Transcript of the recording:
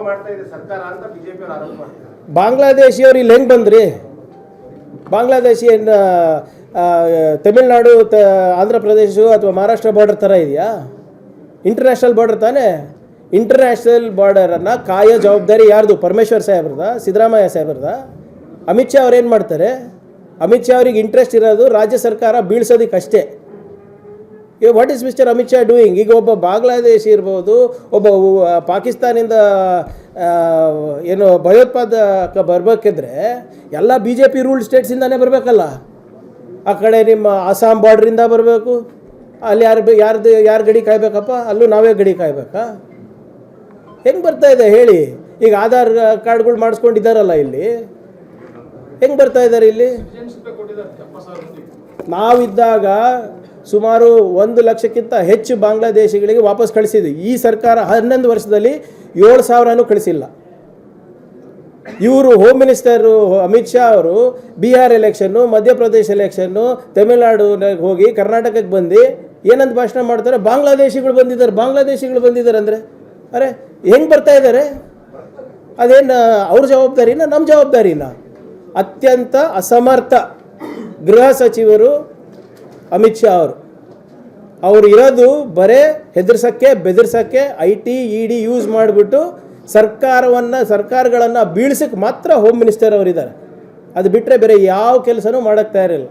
ಮಾಡ್ತಾ ಇದೆ ಸರ್ಕಾರ ಅಂತ ಬಿಜೆಪಿ ಅವರು ಆರೋಪ ಮಾಡ್ತಾರೆ. ಬಾಂಗ್ಲಾದೇಶಿಯವರು ಇಲ್ಲಿ ಹೆಂಗೆ ಬಂದ್ರಿ? ಬಾಂಗ್ಲಾದೇಶಿ ತಮಿಳ್ನಾಡು ಆಂಧ್ರ ಪ್ರದೇಶ ಅಥವಾ ಮಹಾರಾಷ್ಟ್ರ ಬಾರ್ಡರ್ ಥರ ಇದೆಯಾ? ಇಂಟರ್ನ್ಯಾಷನಲ್ ಬಾರ್ಡರ್ ತಾನೇ. ಇಂಟರ್ನ್ಯಾಷನಲ್ ಬಾರ್ಡರನ್ನು ಕಾಯೋ ಜವಾಬ್ದಾರಿ ಯಾರ್ದು? ಪರಮೇಶ್ವರ್ ಸಾಹೇಬ್ರದ, ಸಿದ್ದರಾಮಯ್ಯ ಸಾಹೇಬ್ರದ? ಅಮಿತ್ ಶಾ ಅವ್ರು ಏನು ಮಾಡ್ತಾರೆ? ಅಮಿತ್ ಶಾ ಅವ್ರಿಗೆ ಇಂಟ್ರೆಸ್ಟ್ ಇರೋದು ರಾಜ್ಯ ಸರ್ಕಾರ ಬೀಳ್ಸೋದಕ್ಕೆ ಅಷ್ಟೇ. What is mister Amit Shah doing? ಈಗ ಒಬ್ಬ ಬಾಂಗ್ಲಾದೇಶಿ ಇರ್ಬೋದು, ಒಬ್ಬ ಪಾಕಿಸ್ತಾನಿಂದ ಏನು ಭಯೋತ್ಪಾದಕ ಬರಬೇಕಿದ್ರೆ ಎಲ್ಲ ಬಿ ಜೆ ಪಿ ರೂಲ್ಡ್ ಸ್ಟೇಟ್ಸಿಂದಾನೇ ಬರಬೇಕಲ್ಲ. ಆ ಕಡೆ ನಿಮ್ಮ ಅಸ್ಸಾಂ ಬಾರ್ಡ್ರಿಂದ ಬರಬೇಕು, ಅಲ್ಲಿ ಯಾರು ಗಡಿ ಕಾಯ್ಬೇಕಪ್ಪ? ಅಲ್ಲೂ ನಾವೇ ಗಡಿ ಕಾಯ್ಬೇಕಾ? ಹೆಂಗೆ ಬರ್ತಾ ಇದೆ ಹೇಳಿ? ಈಗ ಆಧಾರ್ ಕಾರ್ಡ್ಗಳು ಮಾಡಿಸ್ಕೊಂಡಿದ್ದಾರಲ್ಲ, ಇಲ್ಲಿ ಹೆಂಗೆ ಬರ್ತಾ ಇದ್ದಾರೆ? ಇಲ್ಲಿ ನಾವಿದ್ದಾಗ ಸುಮಾರು 1 ಲಕ್ಷಕ್ಕಿಂತ ಹೆಚ್ಚು ಬಾಂಗ್ಲಾದೇಶಿಗಳಿಗೆ ವಾಪಸ್ ಕಳಿಸಿದ್ವಿ. ಈ ಸರ್ಕಾರ 11 ವರ್ಷದಲ್ಲಿ 7,000 ಕಳಿಸಿಲ್ಲ. ಇವರು ಹೋಮ್ ಮಿನಿಸ್ಟರು ಅಮಿತ್ ಶಾ ಅವರು ಬಿಹಾರ್ ಎಲೆಕ್ಷನ್ನು, ಮಧ್ಯಪ್ರದೇಶ ಎಲೆಕ್ಷನ್ನು, ತಮಿಳ್ನಾಡು ಹೋಗಿ ಕರ್ನಾಟಕಕ್ಕೆ ಬಂದು ಏನಂತ ಭಾಷಣ ಮಾಡ್ತಾರೆ? ಬಾಂಗ್ಲಾದೇಶಿಗಳು ಬಂದಿದ್ದಾರೆ ಅಂದರೆ ಅರೆ ಹೆಂಗೆ ಬರ್ತಾ ಇದ್ದಾರೆ? ಅದೇನು ಅವ್ರ ಜವಾಬ್ದಾರಿನ ನಮ್ಮ ಜವಾಬ್ದಾರಿನ? ಅತ್ಯಂತ ಅಸಮರ್ಥ ಗೃಹ ಸಚಿವರು ಅಮಿತ್ ಶಾ ಅವರು ಇರೋದು ಬರೇ ಹೆದರ್ಸೋಕ್ಕೆ, ಬೆದರ್ಸೋಕ್ಕೆ, IT ED ಯೂಸ್ ಮಾಡಿಬಿಟ್ಟು ಸರ್ಕಾರಗಳನ್ನು ಬೀಳ್ಸಕ್ಕೆ ಮಾತ್ರ ಹೋಮ್ ಮಿನಿಸ್ಟರ್ ಅವರಿದ್ದಾರೆ. ಅದು ಬಿಟ್ಟರೆ ಬೇರೆ ಯಾವ ಕೆಲಸನೂ ಮಾಡೋಕ್ಕೆ ತಯಾರಿಲ್ಲ.